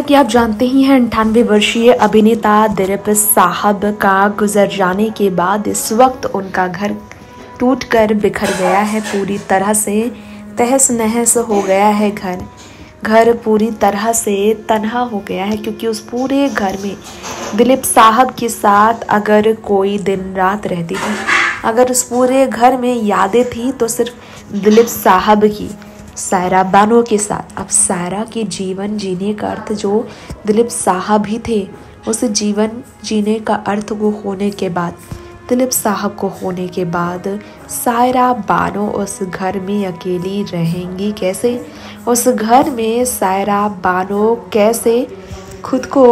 कि आप जानते ही हैं 98 वर्षीय अभिनेता दिलीप साहब का गुजर जाने के बाद इस वक्त उनका घर टूटकर बिखर गया है, पूरी तरह से तहस नहस हो गया है। घर पूरी तरह से तन्हा हो गया है, क्योंकि उस पूरे घर में दिलीप साहब के साथ अगर कोई दिन रात रहती थी, अगर उस पूरे घर में यादें थी तो सिर्फ दिलीप साहब की, सायरा बानो के साथ। अब सायरा के जीवन जीने का अर्थ जो दिलीप साहब ही थे, उस जीवन जीने का अर्थ वो होने के बाद, दिलीप साहब को होने के बाद सायरा बानो उस घर में अकेली रहेंगी कैसे? उस घर में सायरा बानो कैसे खुद को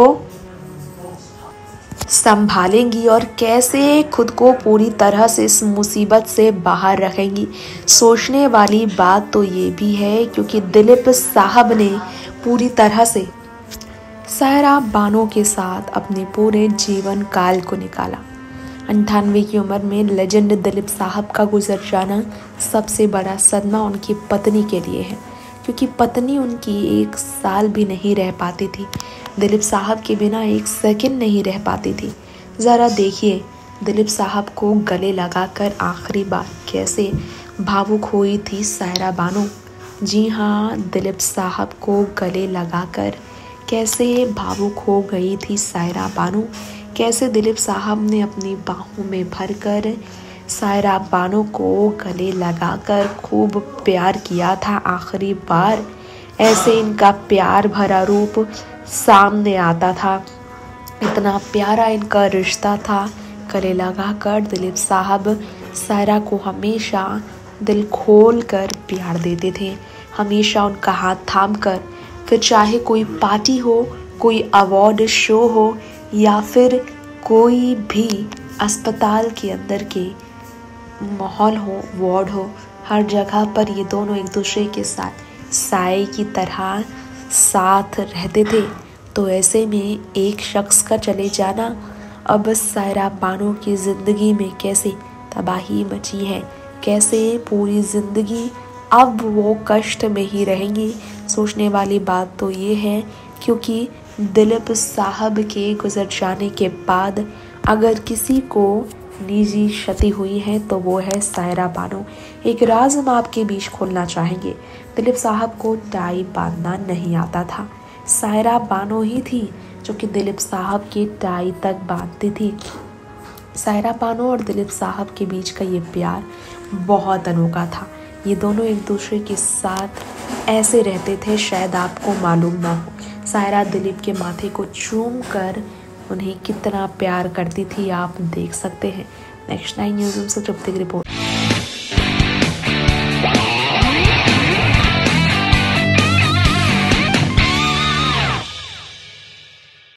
संभालेंगी और कैसे खुद को पूरी तरह से इस मुसीबत से बाहर रखेंगी? सोचने वाली बात तो ये भी है, क्योंकि दिलीप साहब ने पूरी तरह से सायरा बानो के साथ अपने पूरे जीवन काल को निकाला। 98 की उम्र में लेजेंड दिलीप साहब का गुजर जाना सबसे बड़ा सदमा उनकी पत्नी के लिए है, क्योंकि पत्नी उनकी 1 साल भी नहीं रह पाती थी, दिलीप साहब के बिना 1 सेकंड नहीं रह पाती थी। ज़रा देखिए दिलीप साहब को गले लगाकर आखिरी बार कैसे भावुक हुई थी सायरा बानो। जी हाँ, दिलीप साहब को गले लगाकर कैसे भावुक हो गई थी सायरा बानो। कैसे दिलीप साहब ने अपनी बाहों में भरकर सायरा बानो को गले लगाकर खूब प्यार किया था आखिरी बार। ऐसे इनका प्यार भरा रूप सामने आता था, इतना प्यारा इनका रिश्ता था। गले लगाकर दिलीप साहब सायरा को हमेशा दिल खोल कर प्यार देते थे, हमेशा उनका हाथ थाम कर। फिर चाहे कोई पार्टी हो, कोई अवार्ड शो हो, या फिर कोई भी अस्पताल के अंदर के माहौल हो, वार्ड हो, हर जगह पर ये दोनों एक दूसरे के साथ साए की तरह साथ रहते थे। तो ऐसे में एक शख्स का चले जाना अब सायरा बानो की ज़िंदगी में कैसे तबाही मची है, कैसे पूरी ज़िंदगी अब वो कष्ट में ही रहेंगी। सोचने वाली बात तो ये है, क्योंकि दिलीप साहब के गुजर जाने के बाद अगर किसी को निजी क्षति हुई है तो वो है सायरा बानो। एक राज हम आपके बीच खोलना चाहेंगे, दिलीप साहब को टाई बांधना नहीं आता था, सायरा बानो ही थी जो कि दिलीप साहब की टाई तक बांधती थी। सायरा बानो और दिलीप साहब के बीच का ये प्यार बहुत अनोखा था। ये दोनों एक दूसरे के साथ ऐसे रहते थे शायद आपको मालूम ना हो। सायरा दिलीप के माथे को चूम कर उन्हें कितना प्यार करती थी, आप देख सकते हैं। नेक्स्ट 9 न्यूज़ से तृप्ति की रिपोर्ट।